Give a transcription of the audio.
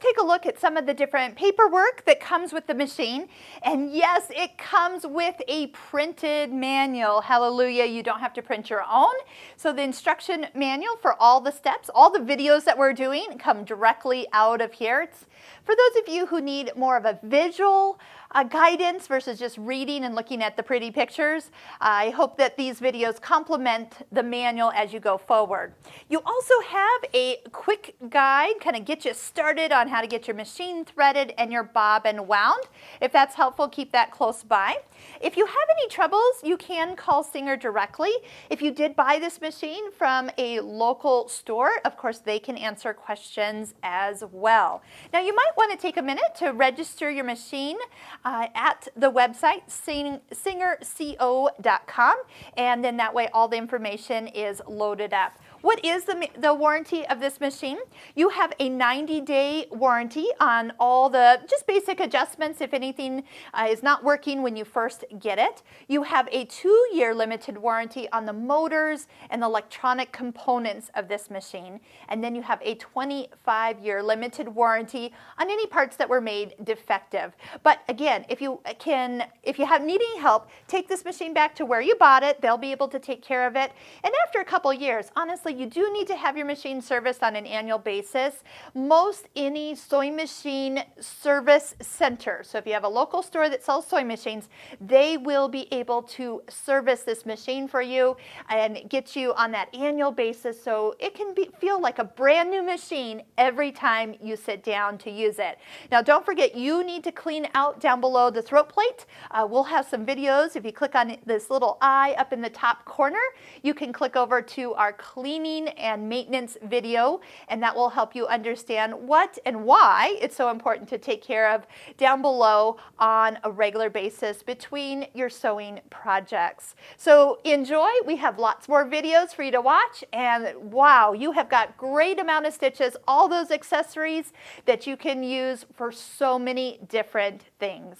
take a look at some of the different paperwork that comes with the machine. And yes, it comes with a printed manual. Hallelujah, you don't have to print your own. So the instruction manual for all the steps, all the videos that we're doing come directly out of here. It's for those of you who need more of a visual guidance versus just reading and looking at the pretty pictures. I hope that these videos complement the manual as you go forward. You also have a quick guide, kind of get you started on how to get your machine threaded and your bobbin wound. If that's helpful, keep that close by. If you have any troubles, you can call Singer directly. If you did buy this machine from a local store, of course, they can answer questions as well. Now, you might want to take a minute to register your machine at the website SingerCO.com, and then that way all the information is loaded up. What is the warranty of this machine? You have a 90-day warranty on all the just basic adjustments if anything is not working when you first get it. You have a 2-year limited warranty on the motors and electronic components of this machine. And then you have a 25-year limited warranty on any parts that were made defective. But again, if you need any help, take this machine back to where you bought it. They'll be able to take care of it. And after a couple years, honestly, you do need to have your machine serviced on an annual basis. Most any sewing machine service center, so if you have a local store that sells sewing machines, they will be able to service this machine for you and get you on that annual basis so it can feel like a brand new machine every time you sit down to use it. Now, don't forget, you need to clean out down below the throat plate. We'll have some videos. If you click on this little eye up in the top corner, you can click over to our cleaning and maintenance video, and that will help you understand what and why it's so important to take care of down below on a regular basis between your sewing projects. So enjoy. We have lots more videos for you to watch, and wow, you have got great amount of stitches, all those accessories that you can use for so many different things.